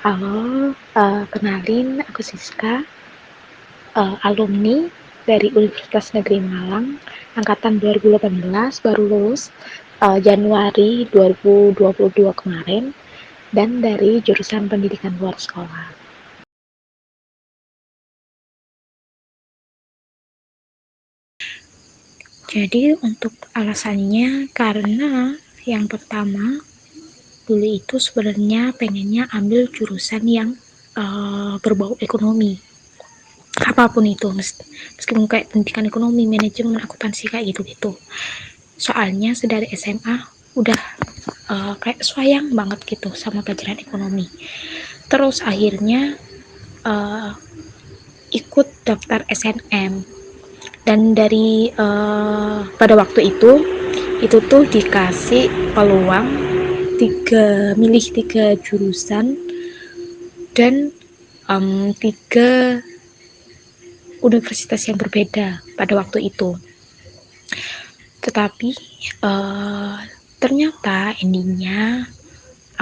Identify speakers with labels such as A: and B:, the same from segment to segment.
A: Halo, kenalin aku Siska, alumni dari Universitas Negeri Malang, angkatan 2018, baru lulus Januari 2022 kemarin, dan dari jurusan pendidikan luar sekolah. Jadi untuk alasannya karena yang pertama, dulu itu sebenarnya pengennya ambil jurusan yang berbau ekonomi. Apapun itu, meskipun kayak pendidikan ekonomi, manajemen, akuntansi kayak gitu-gitu. Soalnya sedari SMA udah kayak sayang banget gitu sama pelajaran ekonomi. Terus akhirnya uh, ikut daftar SNM, dan dari pada waktu itu tuh dikasih peluang milih tiga jurusan dan tiga universitas yang berbeda pada waktu itu. Tetapi ternyata endingnya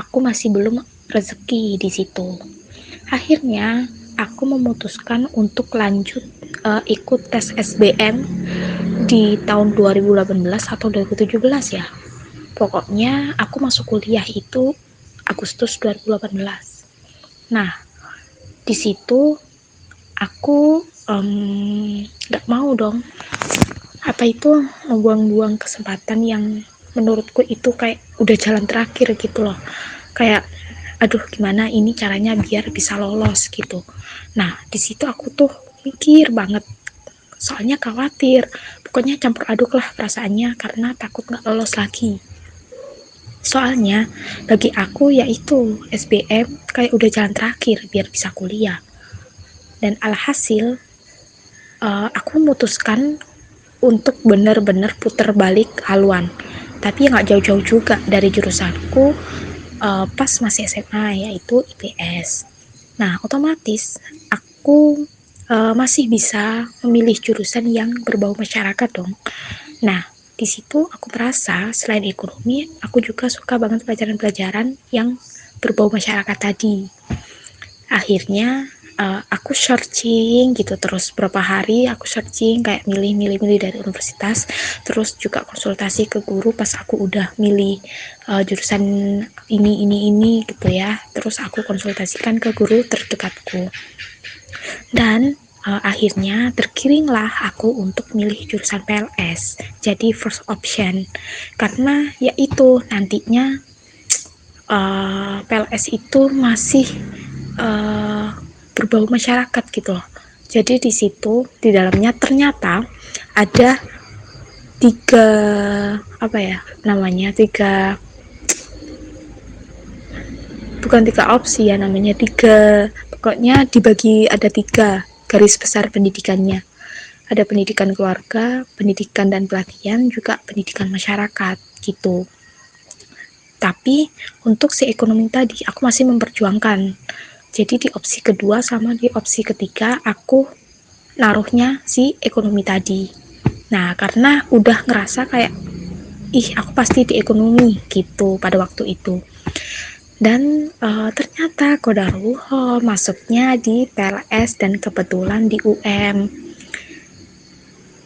A: aku masih belum rezeki di situ. Akhirnya aku memutuskan untuk lanjut ikut tes SBM di tahun 2018 atau 2017 ya. Pokoknya aku masuk kuliah itu Agustus 2018. Nah, di situ aku nggak mau dong, apa itu, membuang-buang kesempatan yang menurutku itu kayak udah jalan terakhir gitu loh. Kayak aduh gimana ini caranya biar bisa lolos gitu. Nah di situ aku tuh mikir banget, soalnya khawatir, pokoknya campur aduk lah perasaannya karena takut nggak lolos lagi. Soalnya bagi aku yaitu SBM kayak udah jalan terakhir biar bisa kuliah. Dan alhasil aku memutuskan untuk benar-benar putar balik haluan, tapi nggak jauh-jauh juga dari jurusanku pas masih SMA, yaitu IPS. Nah otomatis aku masih bisa memilih jurusan yang berbau masyarakat dong. Nah di situ aku merasa selain ekonomi aku juga suka banget pelajaran-pelajaran yang berbau masyarakat tadi. Akhirnya aku searching gitu terus, berapa hari aku searching kayak milih dari universitas, terus juga konsultasi ke guru pas aku udah milih jurusan ini gitu ya, terus aku konsultasikan ke guru terdekatku, dan akhirnya terkiringlah aku untuk milih jurusan PLS jadi first option, karena yaitu nantinya PLS itu masih uh, berbau masyarakat gitu loh. Jadi di situ di dalamnya ternyata ada tiga, apa ya namanya, bukan tiga opsi ya namanya, pokoknya dibagi, ada tiga garis besar pendidikannya. Ada pendidikan keluarga, pendidikan dan pelatihan, juga pendidikan masyarakat gitu. Tapi untuk si ekonomi tadi aku masih memperjuangkan. Jadi di opsi kedua sama di opsi ketiga aku naruhnya si ekonomi tadi. Nah karena udah ngerasa kayak aku pasti di ekonomi gitu pada waktu itu. Dan ternyata kodarullahah masuknya di PLS dan kebetulan di UM.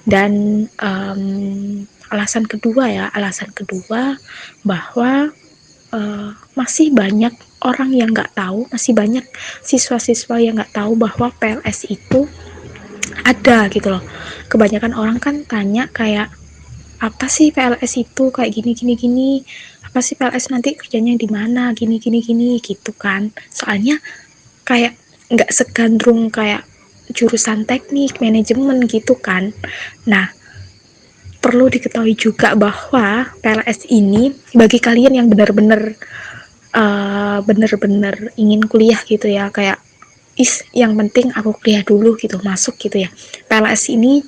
A: Dan alasan kedua bahwa masih banyak orang yang nggak tahu, masih banyak siswa-siswa yang nggak tahu bahwa PLS itu ada gitu loh. Kebanyakan orang kan tanya kayak apa sih PLS itu, kayak gini, apa sih PLS nanti kerjanya di mana, gini gitu kan. Soalnya kayak nggak segandrung kayak jurusan teknik manajemen gitu kan. Nah perlu diketahui juga bahwa PLS ini bagi kalian yang benar-benar ingin kuliah gitu ya, kayak yang penting aku kuliah dulu gitu, masuk gitu ya, PLS ini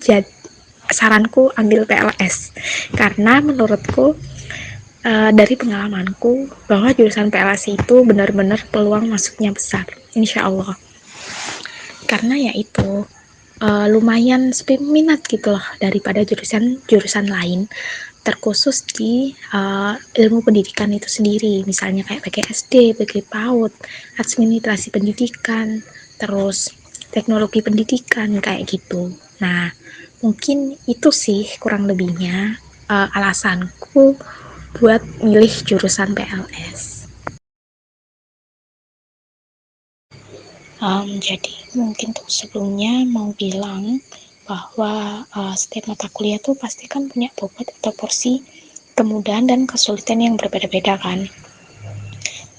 A: saranku ambil PLS karena menurutku dari pengalamanku bahwa jurusan PLS itu benar-benar peluang masuknya besar insya Allah. Karena ya itu lumayan minat gitu loh daripada jurusan lain, terkhusus di ilmu pendidikan itu sendiri, misalnya kayak PGSD, PG PAUD, administrasi pendidikan, terus teknologi pendidikan kayak gitu. Nah, mungkin itu sih kurang lebihnya alasanku buat milih jurusan PLS. Jadi mungkin tuh sebelumnya mau bilang bahwa setiap mata kuliah tuh pasti kan punya bobot atau porsi kemudahan dan kesulitan yang berbeda-beda kan.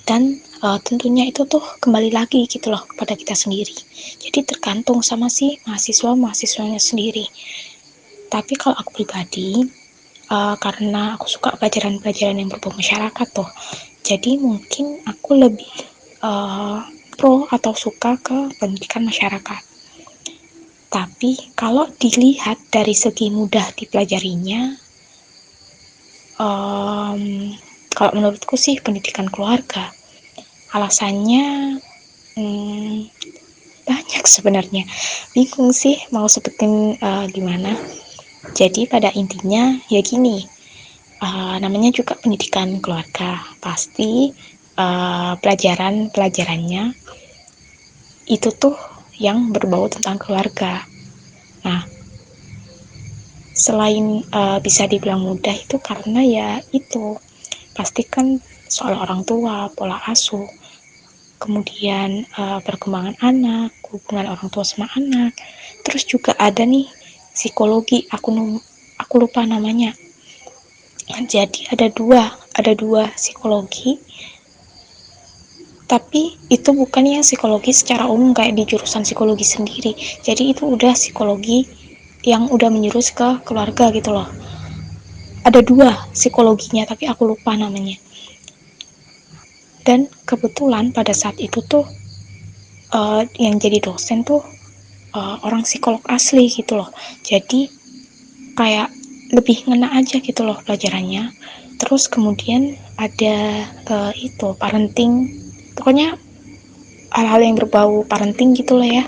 A: Dan tentunya itu tuh kembali lagi gitu loh kepada kita sendiri. Jadi tergantung sama si mahasiswanya sendiri. Tapi kalau aku pribadi, karena aku suka pelajaran-pelajaran yang berbau masyarakat tuh, jadi mungkin aku lebih pro atau suka ke pendidikan masyarakat. Tapi kalau dilihat dari segi mudah dipelajarinya, kalau menurutku sih pendidikan keluarga. Alasannya banyak sebenarnya. Bingung sih mau sebutin gimana. Jadi pada intinya ya gini, namanya juga pendidikan keluarga. Pasti pelajarannya itu tuh yang berbau tentang keluarga. Nah, selain bisa dibilang mudah itu karena ya itu pastikan soal orang tua, pola asuh, kemudian perkembangan anak, hubungan orang tua sama anak, terus juga ada nih psikologi, aku lupa namanya. Jadi ada dua psikologi, tapi itu bukan yang psikologi secara umum kayak di jurusan psikologi sendiri. Jadi itu udah psikologi yang udah menjurus ke keluarga gitu loh. Ada dua psikologinya tapi aku lupa namanya. Dan kebetulan pada saat itu tuh yang jadi dosen tuh orang psikolog asli gitu loh. Jadi kayak lebih ngena aja gitu loh pelajarannya. Terus kemudian ada itu parenting, pokoknya hal-hal yang berbau parenting gitu lah ya.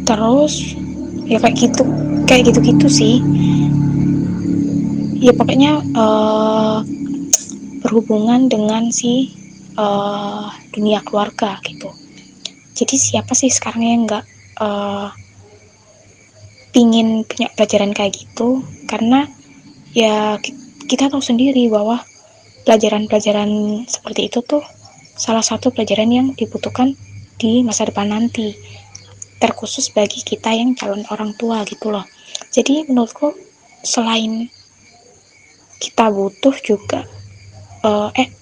A: Terus ya kayak gitu sih. Ya pokoknya berhubungan dengan si dunia keluarga gitu. Jadi siapa sih sekarang yang nggak pingin punya pelajaran kayak gitu, karena ya kita tahu sendiri bahwa pelajaran-pelajaran seperti itu tuh salah satu pelajaran yang dibutuhkan di masa depan nanti, terkhusus bagi kita yang calon orang tua gitu loh. Jadi menurutku selain kita butuh juga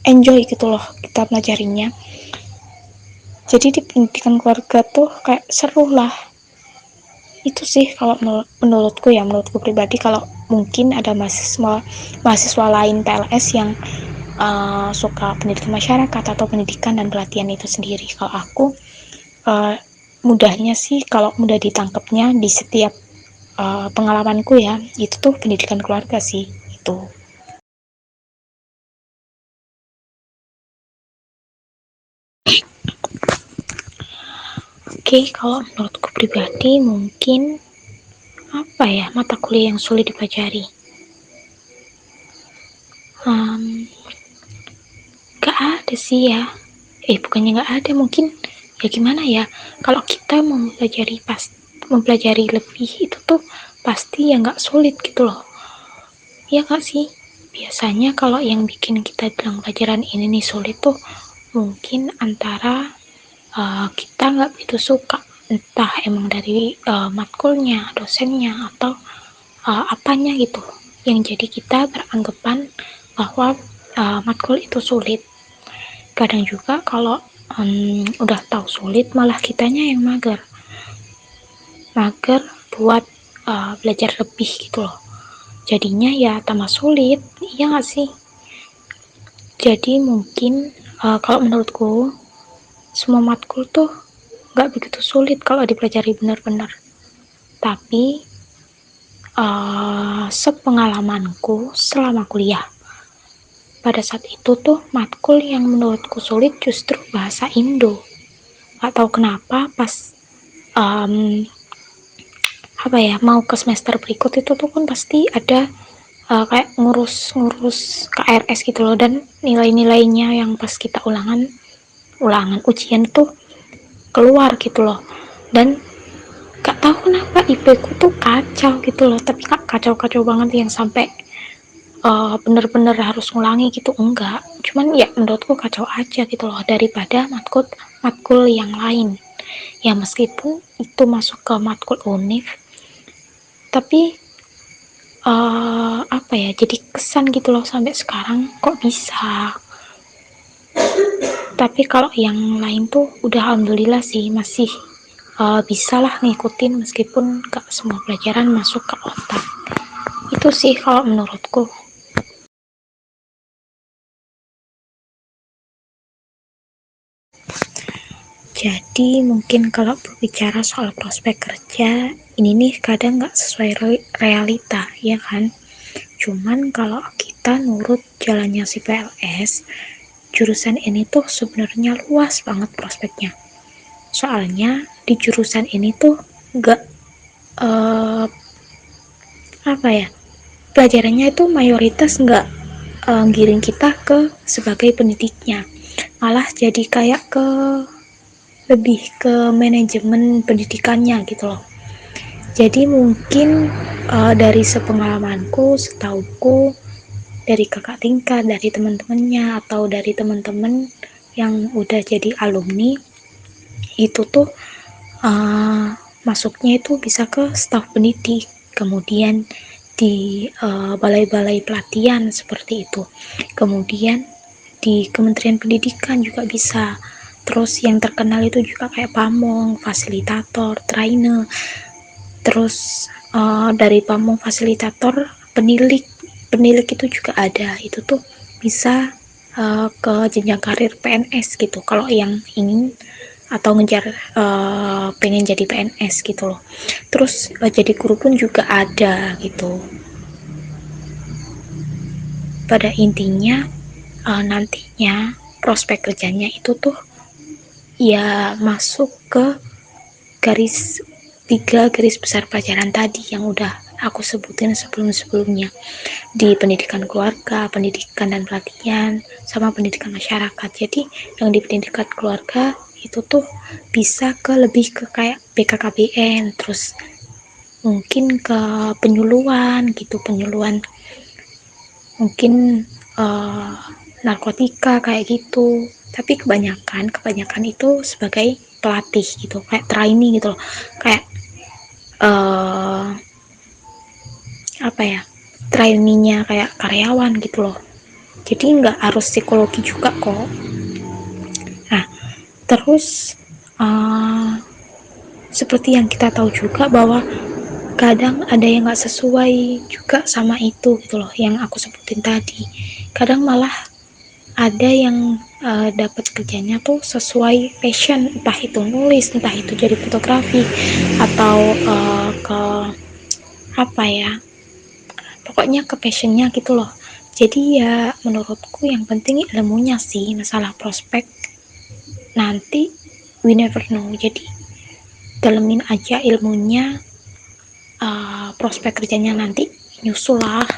A: enjoy gitu loh kita pelajarinya. Jadi di pendidikan keluarga tuh kayak seru lah. Itu sih kalau menurutku pribadi. Kalau mungkin ada mahasiswa lain PLS yang suka pendidikan masyarakat atau pendidikan dan pelatihan itu sendiri, kalau aku mudahnya sih, kalau mudah ditangkapnya di setiap pengalamanku ya, itu tuh pendidikan keluarga sih itu. Oke, kalau menurutku pribadi mungkin apa ya mata kuliah yang sulit dipelajari. um, Gak ada sih ya, bukannya gak ada, mungkin ya gimana ya, kalau kita mempelajari lebih itu tuh pasti ya gak sulit gitu loh, ya gak sih. Biasanya kalau yang bikin kita bilang pelajaran ini nih sulit tuh mungkin antara kita nggak begitu suka, entah emang dari matkulnya, dosennya, atau apanya gitu, yang jadi kita beranggapan bahwa matkul itu sulit. Kadang juga kalau udah tahu sulit malah kitanya yang mager buat belajar lebih gitu loh, jadinya ya tambah sulit, iya nggak sih. Jadi mungkin kalau menurutku semua matkul tuh nggak begitu sulit kalau dipelajari benar-benar, tapi sepengalamanku selama kuliah, pada saat itu tuh matkul yang menurutku sulit justru bahasa Indo. Gak tahu kenapa pas um, apa ya, mau ke semester berikut itu tuh kan pasti ada kayak ngurus KRS gitu loh, dan nilai-nilainya yang pas kita ulangan ujian itu keluar gitu loh. Dan gak tahu kenapa IP ku tuh kacau gitu loh, tapi kacau-kacau banget yang sampai bener-bener harus ngulangi gitu, enggak, cuman ya menurutku kacau aja gitu loh, daripada matkul yang lain ya, meskipun itu masuk ke matkul univ, tapi apa ya, jadi kesan gitu loh sampai sekarang kok bisa. Tapi kalau yang lain tuh udah alhamdulillah sih, masih bisa lah ngikutin meskipun gak semua pelajaran masuk ke otak. Itu sih kalau menurutku. Jadi mungkin kalau berbicara soal prospek kerja, ini nih kadang nggak sesuai realita, ya kan? Cuman kalau kita nurut jalannya si PLS, jurusan ini tuh sebenarnya luas banget prospeknya. Soalnya di jurusan ini tuh nggak uh, apa ya, pelajarannya itu mayoritas nggak giring kita ke sebagai pendidiknya, malah jadi kayak ke lebih ke manajemen pendidikannya gitu loh. Jadi mungkin dari sepengalamanku, setauku, dari kakak tingkat, dari teman-temannya, atau dari teman-teman yang udah jadi alumni, itu tuh uh, masuknya itu bisa ke staf pendidik, kemudian di balai-balai pelatihan seperti itu, kemudian di Kementerian Pendidikan juga bisa. Terus yang terkenal itu juga kayak pamong, fasilitator, trainer. Terus dari pamong, fasilitator, penilik, penilik itu juga ada. Itu tuh bisa ke jenjang karir PNS gitu. Kalau yang ingin atau ngejar pengen jadi PNS gitu loh. Terus jadi guru pun juga ada gitu. Pada intinya nantinya prospek kerjanya itu tuh ya masuk ke garis 3 garis besar pelajaran tadi yang udah aku sebutin sebelum-sebelumnya, di pendidikan keluarga, pendidikan dan pelatihan, sama pendidikan masyarakat. Jadi yang di pendidikan keluarga itu tuh bisa ke lebih ke kayak BKKBN, terus mungkin ke penyuluhan gitu, penyuluhan mungkin uh, narkotika kayak gitu. Tapi kebanyakan itu sebagai pelatih gitu, kayak trainee gitu loh, kayak uh, apa ya, trainee-nya kayak karyawan gitu loh, jadi nggak harus psikologi juga kok. Nah terus uh, seperti yang kita tahu juga bahwa kadang ada yang nggak sesuai juga sama itu gitu loh, yang aku sebutin tadi. Kadang malah ada yang dapat kerjanya tuh sesuai passion, entah itu nulis, entah itu jadi fotografi, atau ke apa ya, pokoknya ke passionnya gitu loh. Jadi ya menurutku yang penting ilmunya sih, masalah prospek nanti we never know. Jadi dalemin aja ilmunya, prospek kerjanya nanti nyusul lah.